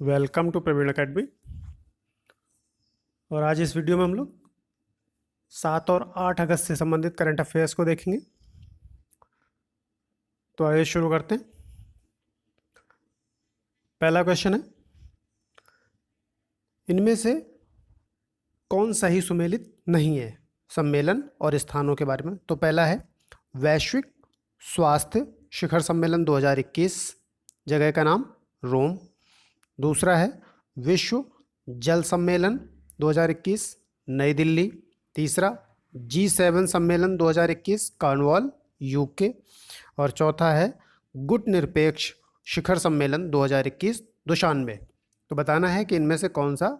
Welcome to Praveen academy. और आज इस वीडियो में हम लोग 7 और 8 अगस्त से संबंधित करंट अफेयर्स को देखेंगे। तो आइए शुरू करते हैं। पहला क्वेश्चन है, इनमें से कौन सही सुमेलित नहीं है सम्मेलन और स्थानों के बारे में। तो पहला है वैश्विक स्वास्थ्य शिखर सम्मेलन 2021, जगह का नाम रोम। दूसरा है विश्व जल सम्मेलन 2021, नई दिल्ली। तीसरा G7 सम्मेलन 2021, कॉर्नवॉल, यूके। और चौथा है गुट निरपेक्ष शिखर सम्मेलन 2021, दुशान्बे। तो बताना है कि इनमें से कौन सा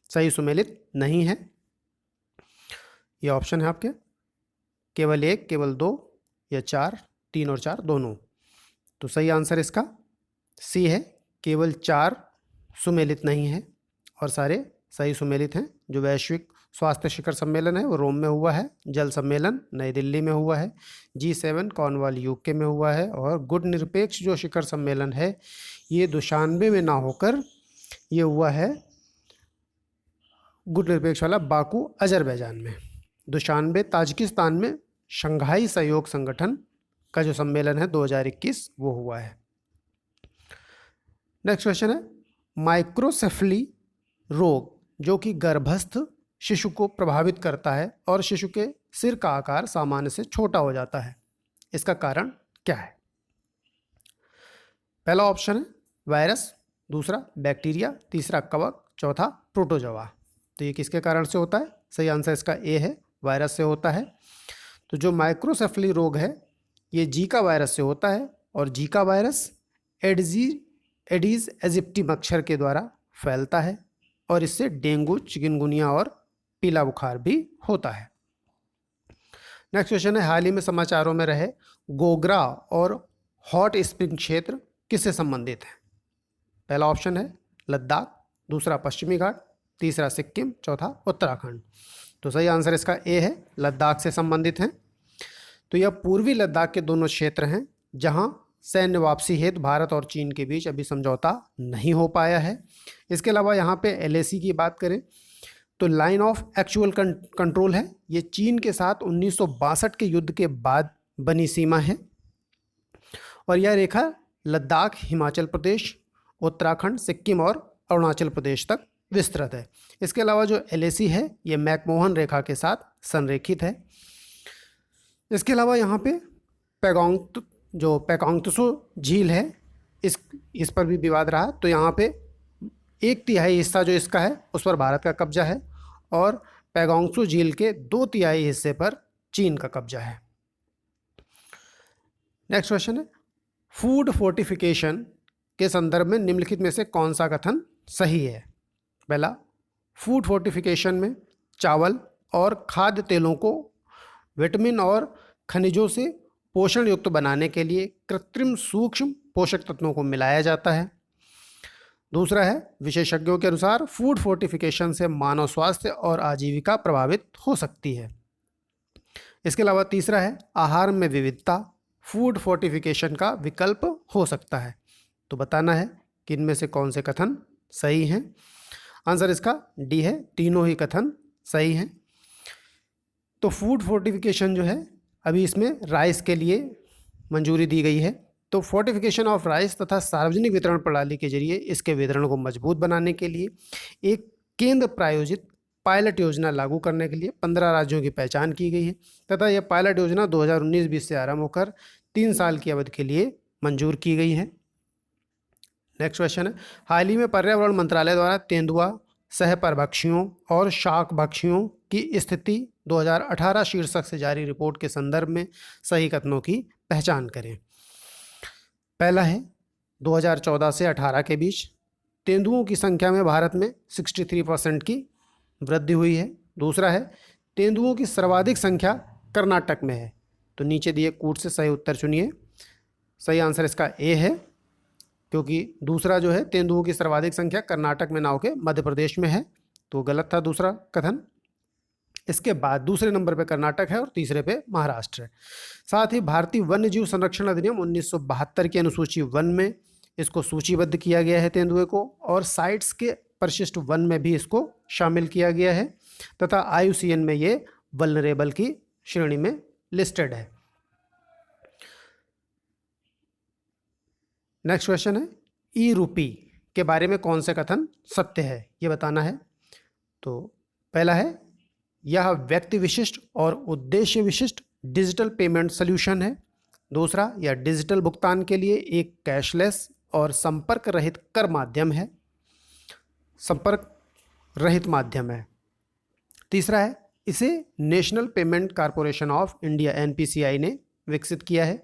सही सुमेलित नहीं है। ये ऑप्शन है आपके, केवल एक, केवल दो या चार, तीन और चार दोनों। तो सही आंसर इसका सी है, केवल चार सुमेलित नहीं है और सारे सही सुमेलित हैं। जो वैश्विक स्वास्थ्य शिखर सम्मेलन है वो रोम में हुआ है, जल सम्मेलन नई दिल्ली में हुआ है, G7 कॉर्नवॉल यूके में हुआ है, और गुट निरपेक्ष जो शिखर सम्मेलन है ये दुशान्बे में ना होकर ये हुआ है गुट निरपेक्ष वाला बाकू अजरबैजान में। दुशान्बे ताजिकिस्तान में शंघाई सहयोग संगठन का जो सम्मेलन है 2021 वो हुआ है। नेक्स्ट क्वेश्चन है, माइक्रोसेफली रोग जो कि गर्भस्थ शिशु को प्रभावित करता है और शिशु के सिर का आकार सामान्य से छोटा हो जाता है, इसका कारण क्या है। पहला ऑप्शन है वायरस, दूसरा बैक्टीरिया, तीसरा कवक, चौथा प्रोटोजोआ। तो ये किसके कारण से होता है? सही आंसर इसका ए है, वायरस से होता है। तो जो माइक्रोसेफली रोग है ये जीका वायरस से होता है, और जीका वायरस एडीज एजिप्टी मच्छर के द्वारा फैलता है, और इससे डेंगू, चिकनगुनिया और पीला बुखार भी होता है। नेक्स्ट क्वेश्चन है, हाल ही में समाचारों में रहे गोगरा और हॉट स्प्रिंग क्षेत्र किससे संबंधित है। पहला ऑप्शन है लद्दाख, दूसरा पश्चिमी घाट, तीसरा सिक्किम, चौथा उत्तराखंड। तो सही आंसर इसका ए है, लद्दाख से संबंधित है। तो यह पूर्वी लद्दाख के दोनों क्षेत्र हैं जहां सैन्य वापसी हेतु भारत और चीन के बीच अभी समझौता नहीं हो पाया है। इसके अलावा यहाँ पे LAC की बात करें तो लाइन ऑफ एक्चुअल कंट्रोल है, ये चीन के साथ 1962 के युद्ध के बाद बनी सीमा है, और यह रेखा लद्दाख, हिमाचल प्रदेश, उत्तराखंड, सिक्किम और अरुणाचल प्रदेश तक विस्तृत है। इसके अलावा जो LAC है ये मैकमोहन रेखा के साथ संरेखित है। इसके अलावा यहाँ पे पैगोंग त्सो झील है, इस पर भी विवाद रहा। तो यहाँ पे 1/3 हिस्सा जो इसका है उस पर भारत का कब्जा है, और पैगोंग त्सो झील के 2/3 हिस्से पर चीन का कब्जा है। नेक्स्ट क्वेश्चन है, फूड फोर्टिफिकेशन के संदर्भ में निम्नलिखित में से कौन सा कथन सही है। पहला, फूड फोर्टिफिकेशन में चावल और खाद्य तेलों को विटामिन और खनिजों से पोषण युक्त बनाने के लिए कृत्रिम सूक्ष्म पोषक तत्वों को मिलाया जाता है। दूसरा है, विशेषज्ञों के अनुसार फूड फोर्टिफिकेशन से मानव स्वास्थ्य और आजीविका प्रभावित हो सकती है। इसके अलावा तीसरा है, आहार में विविधता फूड फोर्टिफिकेशन का विकल्प हो सकता है। तो बताना है कि इनमें से कौन से कथन सही हैं। आंसर इसका डी है, तीनों ही कथन सही हैं। तो फूड फोर्टिफिकेशन जो है अभी इसमें राइस के लिए मंजूरी दी गई है। तो फोर्टिफिकेशन ऑफ राइस तथा सार्वजनिक वितरण प्रणाली के जरिए इसके वितरण को मजबूत बनाने के लिए एक केंद्र प्रायोजित पायलट योजना लागू करने के लिए 15 राज्यों की पहचान की गई है, तथा यह पायलट योजना 2019-20 से आरंभ होकर 3 साल की अवधि के लिए मंजूर की गई है। नेक्स्ट क्वेश्चन है, हाल ही में पर्यावरण मंत्रालय द्वारा तेंदुआ, सहपरभक्षियों और शाकभक्षियों की स्थिति 2018 शीर्षक से जारी रिपोर्ट के संदर्भ में सही कथनों की पहचान करें। पहला है, 2014 से 18 के बीच तेंदुओं की संख्या में भारत में 63% की वृद्धि हुई है। दूसरा है, तेंदुओं की सर्वाधिक संख्या कर्नाटक में है। तो नीचे दिए कूट से सही उत्तर चुनिए। सही आंसर इसका ए है, क्योंकि दूसरा जो है तेंदुओं की सर्वाधिक संख्या कर्नाटक में ना होकर मध्य प्रदेश में है, तो गलत था दूसरा कथन। इसके बाद दूसरे नंबर पे कर्नाटक है और तीसरे पे महाराष्ट्र है। साथ ही भारतीय वन्य जीव संरक्षण अधिनियम 1972 की अनुसूची 1 में इसको सूचीबद्ध किया गया है तेंदुए को, और साइट्स के परिशिष्ट 1 में भी इसको शामिल किया गया है, तथा IUCN में ये वल्नरेबल की श्रेणी में लिस्टेड है। नेक्स्ट क्वेश्चन है, ई-रूपी के बारे में कौन से कथन सत्य है, ये बताना है। तो पहला है, यह व्यक्ति विशिष्ट और उद्देश्य विशिष्ट डिजिटल पेमेंट सॉल्यूशन है। दूसरा, यह डिजिटल भुगतान के लिए एक कैशलेस और संपर्क रहित कर माध्यम है, संपर्क रहित माध्यम है। तीसरा है, इसे national payment corporation of India NPCI ने विकसित किया है।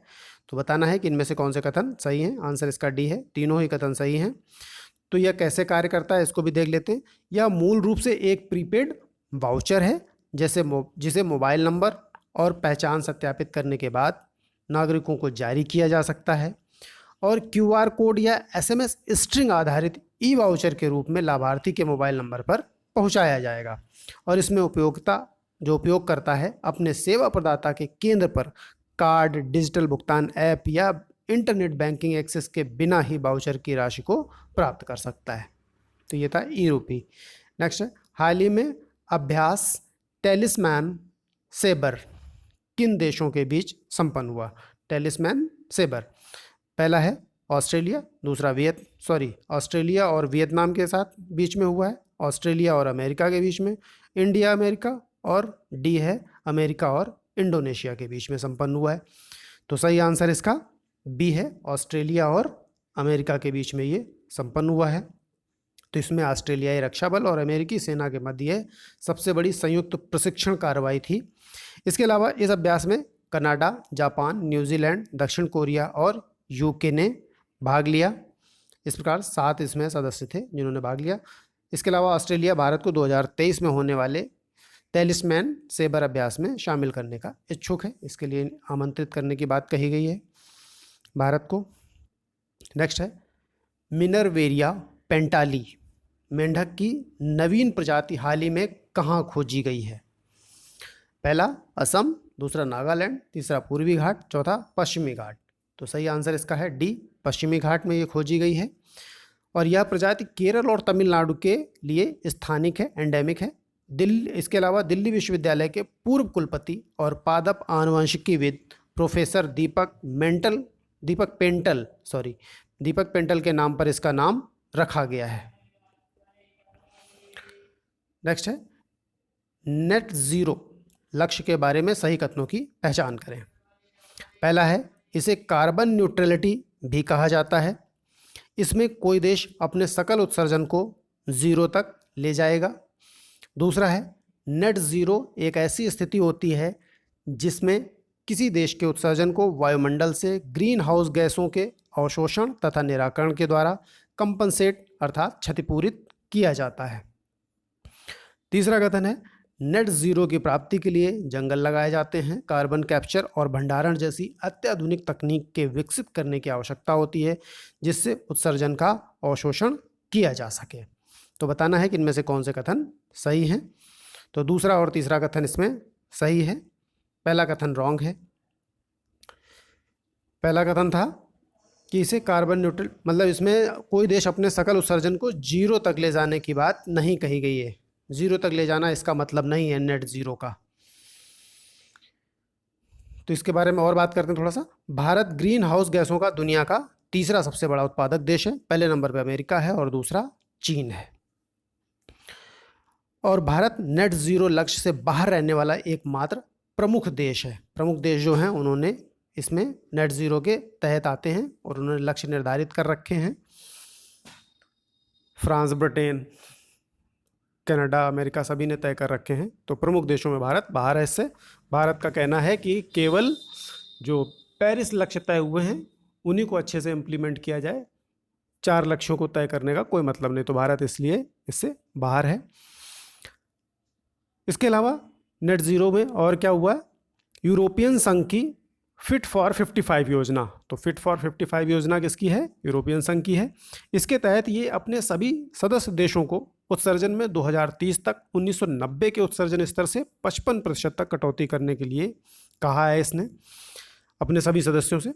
तो बताना है कि इनमें से कौन से कथन सही हैं। आंसर इसका डी है, तीनों ही कथन सही हैं। तो यह कैसे कार्य करता है इसको भी देख लेते हैं। यह मूल रूप से एक प्रीपेड वाउचर है, जिसे मोबाइल नंबर और पहचान सत्यापित करने के बाद नागरिकों को जारी किया जा सकता है, और QR कोड या SMS स्ट्रिंग आधारित ई वाउचर के रूप में लाभार्थी के मोबाइल नंबर पर पहुंचाया जाएगा, और इसमें उपयोग करता है अपने सेवा प्रदाता के केंद्र पर कार्ड, डिजिटल भुगतान ऐप या इंटरनेट बैंकिंग एक्सेस के बिना ही वाउचर की राशि को प्राप्त कर सकता है। तो ये था ई-रूपी। नेक्स्ट है, हाल ही में अभ्यास टेलिस्मैन सेबर किन देशों के बीच संपन्न हुआ? टेलिस्मैन सेबर, पहला है ऑस्ट्रेलिया, दूसरा ऑस्ट्रेलिया और वियतनाम के साथ बीच में हुआ है, ऑस्ट्रेलिया और अमेरिका के बीच में, इंडिया अमेरिका, और डी है अमेरिका और इंडोनेशिया के बीच में संपन्न हुआ है। तो सही आंसर इसका बी है, ऑस्ट्रेलिया और अमेरिका के बीच में ये संपन्न हुआ है। तो इसमें ऑस्ट्रेलियाई रक्षा बल और अमेरिकी सेना के मध्य सबसे बड़ी संयुक्त प्रशिक्षण कार्रवाई थी। इसके अलावा इस अभ्यास में कनाडा, जापान, न्यूजीलैंड, दक्षिण कोरिया और UK ने भाग लिया। इस प्रकार 7 इसमें सदस्य थे जिन्होंने भाग लिया। इसके अलावा ऑस्ट्रेलिया भारत को 2023 में होने वाले टेलिस्मैन सेबर अभ्यास में शामिल करने का इच्छुक है। इसके लिए आमंत्रित करने की बात कही गई है भारत को। नेक्स्ट है, मिनरवेरिया पेंटाली मेंढक की नवीन प्रजाति हाल ही में कहाँ खोजी गई है? पहला असम, दूसरा नागालैंड, तीसरा पूर्वी घाट, चौथा पश्चिमी घाट। तो सही आंसर इसका है डी, पश्चिमी घाट में ये खोजी गई है, और यह प्रजाति केरल और तमिलनाडु के लिए स्थानिक है, एंडेमिक है। इसके अलावा दिल्ली विश्वविद्यालय के पूर्व कुलपति और पादप आनुवंशिकीविद प्रोफेसर दीपक पेंटल के नाम पर इसका नाम रखा गया है। नेक्स्ट है, नेट जीरो लक्ष्य के बारे में सही कथनों की पहचान करें। पहला है, इसे कार्बन न्यूट्रलिटी भी कहा जाता है। इसमें कोई देश अपने सकल उत्सर्जन को 0 तक ले जाएगा। दूसरा है, नेट ज़ीरो एक ऐसी स्थिति होती है जिसमें किसी देश के उत्सर्जन को वायुमंडल से ग्रीन हाउस गैसों के अवशोषण तथा निराकरण के द्वारा कंपनसेट अर्थात क्षतिपूरित किया जाता है। तीसरा कथन है, नेट ज़ीरो की प्राप्ति के लिए जंगल लगाए जाते हैं। कार्बन कैप्चर और भंडारण जैसी अत्याधुनिक तकनीक के विकसित करने की आवश्यकता होती है जिससे उत्सर्जन का अवशोषण किया जा सके। तो बताना है कि इनमें से कौन से कथन सही हैं। तो दूसरा और तीसरा कथन इसमें सही है, पहला कथन रॉन्ग है। पहला कथन था कि इसे कार्बन न्यूट्रल, मतलब इसमें कोई देश अपने सकल उत्सर्जन को 0 तक ले जाने की बात नहीं कही गई है। 0 तक ले जाना इसका मतलब नहीं है नेट ज़ीरो का। तो इसके बारे में और बात करते हैं थोड़ा सा। भारत ग्रीन हाउस गैसों का दुनिया का तीसरा सबसे बड़ा उत्पादक देश है। पहले नंबर पर अमेरिका है और दूसरा चीन है। और भारत नेट ज़ीरो लक्ष्य से बाहर रहने वाला एकमात्र प्रमुख देश है। प्रमुख देश जो हैं उन्होंने इसमें नेट ज़ीरो के तहत आते हैं और उन्होंने लक्ष्य निर्धारित कर रखे हैं। फ्रांस, ब्रिटेन, कनाडा, अमेरिका सभी ने तय कर रखे हैं। तो प्रमुख देशों में भारत बाहर है। इससे भारत का कहना है कि केवल जो पेरिस लक्ष्य तय हुए हैं उन्हीं को अच्छे से इम्प्लीमेंट किया जाए, 4 लक्ष्यों को तय करने का कोई मतलब नहीं। तो भारत इसलिए इससे बाहर है। इसके अलावा नेट ज़ीरो में और क्या हुआ, यूरोपियन संघ की फिट फॉर 55 योजना। तो फिट फॉर 55 योजना किसकी है? यूरोपियन संघ की है। इसके तहत ये अपने सभी सदस्य देशों को उत्सर्जन में 2030 तक 1990 के उत्सर्जन स्तर से 55% तक कटौती करने के लिए कहा है इसने अपने सभी सदस्यों से।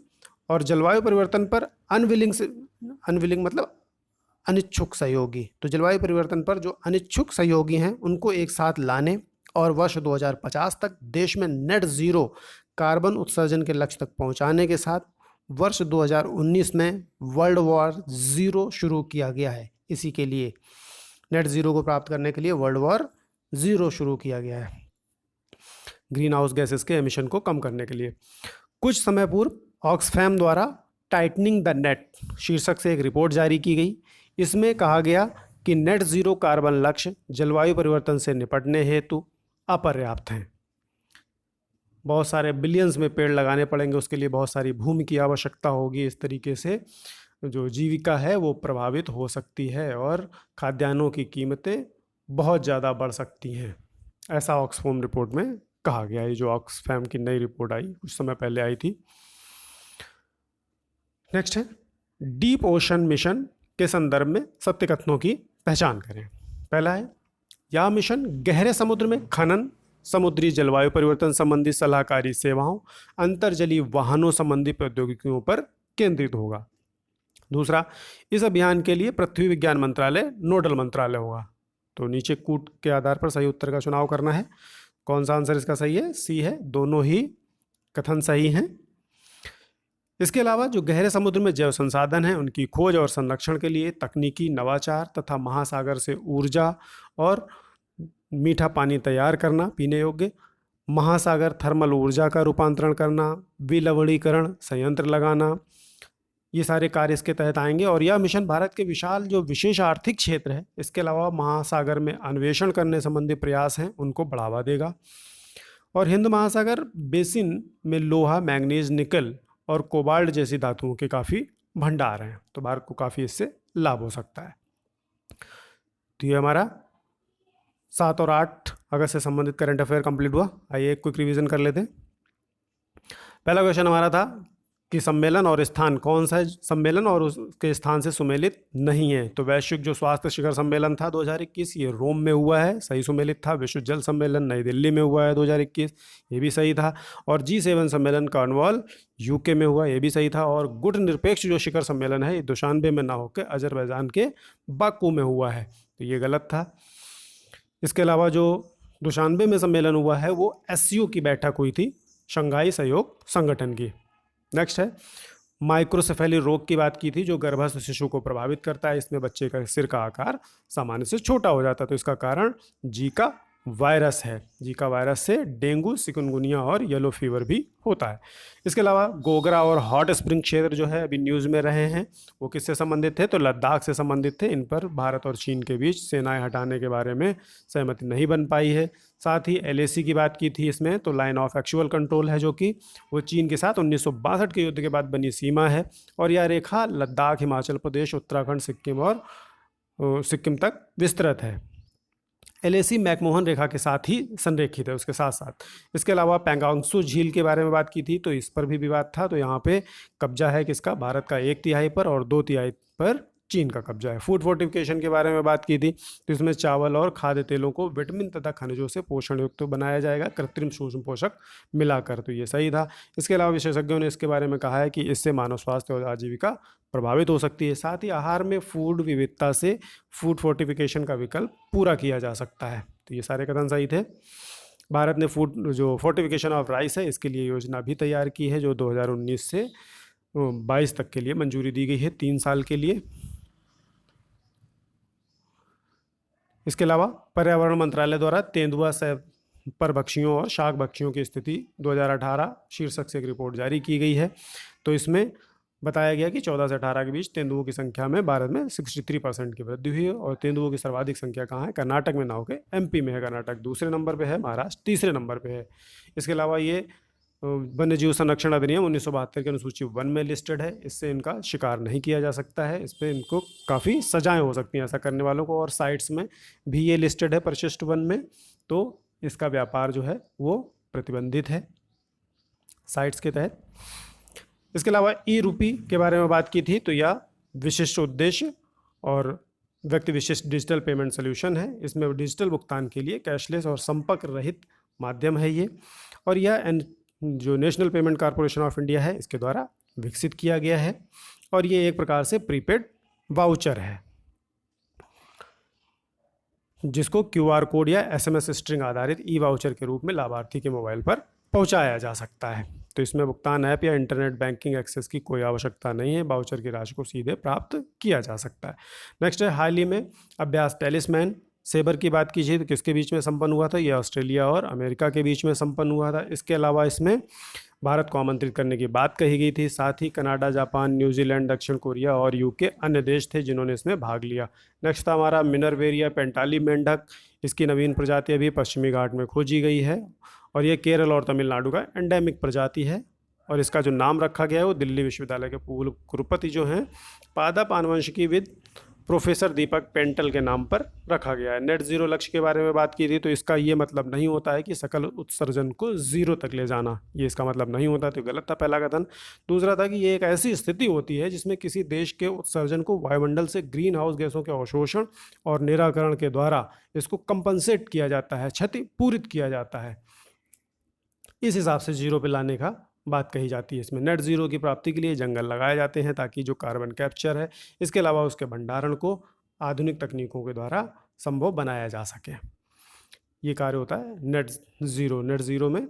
और जलवायु परिवर्तन पर अनविलिंग मतलब अनिच्छुक सहयोगी, तो जलवायु परिवर्तन पर जो अनिच्छुक सहयोगी हैं उनको एक साथ लाने और वर्ष 2050 तक देश में नेट जीरो कार्बन उत्सर्जन के लक्ष्य तक पहुंचाने के साथ वर्ष 2019 में वर्ल्ड वॉर ज़ीरो शुरू किया गया है। इसी के लिए नेट ज़ीरो को प्राप्त करने के लिए वर्ल्ड वॉर ज़ीरो शुरू किया गया है, ग्रीन हाउस गैसेस के एमिशन को कम करने के लिए। कुछ समय पूर्व ऑक्सफैम द्वारा टाइटनिंग द नेट शीर्षक से एक रिपोर्ट जारी की गई। इसमें कहा गया कि नेट ज़ीरो कार्बन लक्ष्य जलवायु परिवर्तन से निपटने हेतु अपर्याप्त हैं। बहुत सारे बिलियंस में पेड़ लगाने पड़ेंगे, उसके लिए बहुत सारी भूमि की आवश्यकता होगी। इस तरीके से जो जीविका है वो प्रभावित हो सकती है और खाद्यान्नों की कीमतें बहुत ज़्यादा बढ़ सकती हैं, ऐसा ऑक्सफैम रिपोर्ट में कहा गया है। जो ऑक्सफैम की नई रिपोर्ट आई कुछ समय पहले आई थी। नेक्स्ट है डीप ओशन मिशन के संदर्भ में सत्य कथनों की पहचान करें। पहला है यह मिशन गहरे समुद्र में खनन, समुद्री जलवायु परिवर्तन संबंधी सलाहकारी सेवाओं, अंतर्जलीय वाहनों संबंधी प्रौद्योगिकियों पर केंद्रित होगा। दूसरा, इस अभियान के लिए पृथ्वी विज्ञान मंत्रालय नोडल मंत्रालय होगा। तो नीचे कूट के आधार पर सही उत्तर का चुनाव करना है। कौन सा आंसर इसका सही है? सी है, दोनों ही कथन सही हैं। इसके अलावा जो गहरे समुद्र में जैव संसाधन हैं उनकी खोज और संरक्षण के लिए तकनीकी नवाचार तथा महासागर से ऊर्जा और मीठा पानी तैयार करना पीने योग्य, महासागर थर्मल ऊर्जा का रूपांतरण करना, विलवणीकरण संयंत्र लगाना, ये सारे कार्य इसके तहत आएंगे। और यह मिशन भारत के विशाल जो विशेष आर्थिक क्षेत्र है, इसके अलावा महासागर में अन्वेषण करने संबंधी प्रयास हैं उनको बढ़ावा देगा। और हिंद महासागर बेसिन में लोहा, मैंगनीज, निकल और कोबाल्ट जैसी धातुओं के काफ़ी भंडार हैं, तो भारत को काफ़ी इससे लाभ हो सकता है। तो ये हमारा 7 और 8 अगस्त से संबंधित करंट अफेयर कंप्लीट हुआ। आइए एक क्विक रिवीजन कर लेते हैं। पहला क्वेश्चन हमारा था कि सम्मेलन और स्थान कौन सा है, सम्मेलन और उसके स्थान से सुमेलित नहीं है। तो वैश्विक जो स्वास्थ्य शिखर सम्मेलन था 2021, ये रोम में हुआ है, सही सुमेलित था। विश्व जल सम्मेलन नई दिल्ली में हुआ है 2021, ये भी सही था। और G7 सम्मेलन कॉर्नवॉल यूके में हुआ, ये भी सही था। और गुट निरपेक्ष जो शिखर सम्मेलन है ये दुशानबे में ना होकर अजरबैजान के बाकू में हुआ है, तो ये गलत था। इसके अलावा जो दुशानबे में सम्मेलन हुआ है वो SCO की बैठक हुई थी, शंघाई सहयोग संगठन की। नेक्स्ट है माइक्रोसेफेली रोग की बात की थी जो गर्भस्थ शिशु को प्रभावित करता है। इसमें बच्चे का सिर का आकार सामान्य से छोटा हो जाता है, तो इसका कारण जीका वायरस है। जीका वायरस से डेंगू, चिकनगुनिया और येलो फीवर भी होता है। इसके अलावा गोगरा और हॉट स्प्रिंग क्षेत्र जो है अभी न्यूज़ में रहे हैं, वो किससे संबंधित थे? तो लद्दाख से संबंधित थे। इन पर भारत और चीन के बीच सेनाएं हटाने के बारे में सहमति नहीं बन पाई है। साथ ही LAC की बात की थी इसमें, तो लाइन ऑफ एक्चुअल कंट्रोल है जो कि वो चीन के साथ 1962 के युद्ध के बाद बनी सीमा है। और यह रेखा लद्दाख, हिमाचल प्रदेश, उत्तराखंड, सिक्किम और सिक्किम तक विस्तृत है। LAC मैकमोहन रेखा के साथ ही संरेखित है उसके साथ साथ। इसके अलावा पैंगोंग त्सू झील के बारे में बात की थी, तो इस पर भी विवाद था। तो यहाँ पे कब्जा है किसका? भारत का 1/3 पर और 2/3 पर चीन का कब्जा है। फूड फोर्टिफिकेशन के बारे में बात की थी, तो इसमें चावल और खाद्य तेलों को विटामिन तथा खनिजों से पोषण युक्त तो बनाया जाएगा, कृत्रिम सूक्ष्म पोषक मिलाकर, तो ये सही था। इसके अलावा विशेषज्ञों ने इसके बारे में कहा है कि इससे मानव स्वास्थ्य और आजीविका प्रभावित हो सकती है। साथ ही आहार में फूड विविधता से फूड फोर्टिफिकेशन का विकल्प पूरा किया जा सकता है, तो ये सारे कथन सही थे। भारत ने फूड जो फोर्टिफिकेशन ऑफ राइस है इसके लिए योजना भी तैयार की है जो 2019 से 22 तक के लिए मंजूरी दी गई है, 3 साल के लिए। इसके अलावा पर्यावरण मंत्रालय द्वारा तेंदुआ परभक्षियों और शाक भक्षियों की स्थिति 2018 शीर्षक से एक रिपोर्ट जारी की गई है। तो इसमें बताया गया कि 14 से 18 के बीच तेंदुओं की संख्या में भारत में 63% की वृद्धि हुई है। और तेंदुओं की सर्वाधिक संख्या कहाँ है? कर्नाटक में ना होकर MP में है। कर्नाटक दूसरे नंबर पे है, महाराष्ट्र तीसरे नंबर पे है। इसके अलावा ये वन्य जीव संरक्षण अधिनियम 1972 के अनुसूची 1 में लिस्टेड है। इससे इनका शिकार नहीं किया जा सकता है, इस पर इनको काफ़ी सजाएं हो सकती हैं ऐसा करने वालों को। और साइट्स में भी ये लिस्टेड है परिशिष्ट 1 में, तो इसका व्यापार जो है वो प्रतिबंधित है साइट्स के तहत। इसके अलावा ई-रूपी के बारे में बात की थी, तो यह विशिष्ट उद्देश्य और व्यक्ति विशिष्ट डिजिटल पेमेंट सोल्यूशन है। इसमें डिजिटल भुगतान के लिए कैशलेस और संपर्क रहित माध्यम है ये। और यह जो national payment corporation of India है इसके द्वारा विकसित किया गया है और ये एक प्रकार से प्रीपेड वाउचर है जिसको क्यूआर कोड या एसएमएस स्ट्रिंग आधारित ई वाउचर के रूप में लाभार्थी के मोबाइल पर पहुंचाया जा सकता है। तो इसमें भुगतान ऐप या इंटरनेट बैंकिंग एक्सेस की कोई आवश्यकता नहीं है, वाउचर की राशि को सीधे प्राप्त किया जा सकता है। नेक्स्ट है, हाल ही में अभ्यास टेलिस्मैन सेबर की बात कीजिए तो किसके बीच में संपन्न हुआ था? यह ऑस्ट्रेलिया और अमेरिका के बीच में संपन्न हुआ था। इसके अलावा इसमें भारत को आमंत्रित करने की बात कही गई थी। साथ ही कनाडा, जापान, न्यूजीलैंड, दक्षिण कोरिया और यूके अन्य देश थे जिन्होंने इसमें भाग लिया। नेक्स्ट था हमारा मिनरवेरिया पेंटाली मेंढक। इसकी नवीन प्रजाति अभी पश्चिमी घाट में खोजी गई है और ये केरल और तमिलनाडु का एंडेमिक प्रजाति है और इसका जो नाम रखा गया है वो दिल्ली विश्वविद्यालय के पूर्व कुलपति जो हैं पादप आनुवंशिकीविद प्रोफेसर दीपक पेंटल के नाम पर रखा गया है। नेट जीरो लक्ष्य के बारे में बात की थी तो इसका ये मतलब नहीं होता है कि सकल उत्सर्जन को जीरो तक ले जाना, ये इसका मतलब नहीं होता, तो गलत था पहला कथन। दूसरा था कि ये एक ऐसी स्थिति होती है जिसमें किसी देश के उत्सर्जन को वायुमंडल से ग्रीन हाउस गैसों के अवशोषण और निराकरण के द्वारा इसको कंपनसेट किया जाता है, क्षति पूरित किया जाता है। इस हिसाब से जीरो पे लाने का बात कही जाती है। इसमें नेट जीरो की प्राप्ति के लिए जंगल लगाए जाते हैं ताकि जो कार्बन कैप्चर है, इसके अलावा उसके भंडारण को आधुनिक तकनीकों के द्वारा संभव बनाया जा सके। ये कार्य होता है नेट ज़ीरो। नेट ज़ीरो में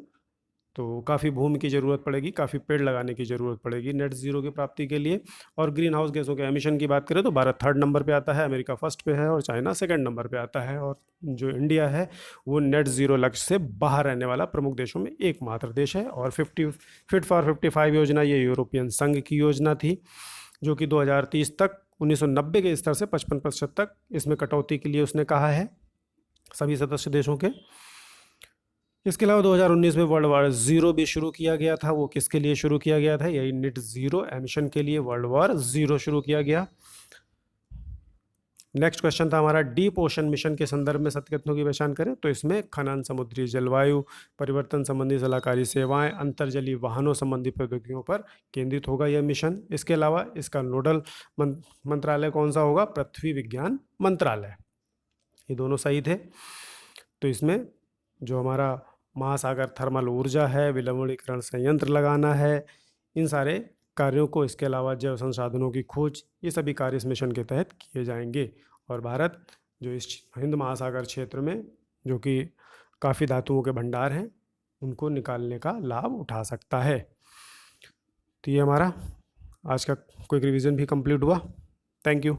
तो काफ़ी भूमि की ज़रूरत पड़ेगी, काफ़ी पेड़ लगाने की ज़रूरत पड़ेगी नेट ज़ीरो की प्राप्ति के लिए। और ग्रीन हाउस गैसों के एमिशन की बात करें तो भारत 3rd नंबर पे आता है, अमेरिका 1st पे है और चाइना 2nd नंबर पे आता है। और जो इंडिया है वो नेट ज़ीरो लक्ष्य से बाहर रहने वाला प्रमुख देशों में एकमात्र देश है। और फिट फॉर 55 योजना ये यूरोपियन संघ की योजना थी जो कि 2030 तक 1990 के स्तर से 55% तक इसमें कटौती के लिए उसने कहा है सभी सदस्य देशों के। इसके अलावा 2019 में वर्ल्ड वार ज़ीरो भी शुरू किया गया था। वो किसके लिए शुरू किया गया था? यही नेट ज़ीरो एमिशन के लिए वर्ल्ड वार ज़ीरो शुरू किया गया। नेक्स्ट क्वेश्चन था हमारा, डीप ओशन मिशन के संदर्भ में सत्य कथनों की पहचान करें। तो इसमें खनन, समुद्री जलवायु परिवर्तन संबंधी सलाहकारी सेवाएं, अंतर्जलीय वाहनों संबंधी प्रौद्योगिकियों पर केंद्रित होगा यह मिशन। इसके अलावा इसका नोडल मंत्रालय कौन सा होगा? पृथ्वी विज्ञान मंत्रालय। ये दोनों सही थे। तो इसमें जो हमारा महासागर थर्मल ऊर्जा है, विलवणीकरण संयंत्र लगाना है, इन सारे कार्यों को, इसके अलावा जैव संसाधनों की खोज, ये सभी कार्य इस मिशन के तहत किए जाएंगे। और भारत जो इस हिंद महासागर क्षेत्र में जो कि काफ़ी धातुओं के भंडार हैं उनको निकालने का लाभ उठा सकता है। तो ये हमारा आज का क्विक रिवीजन भी कंप्लीट हुआ। Thank you.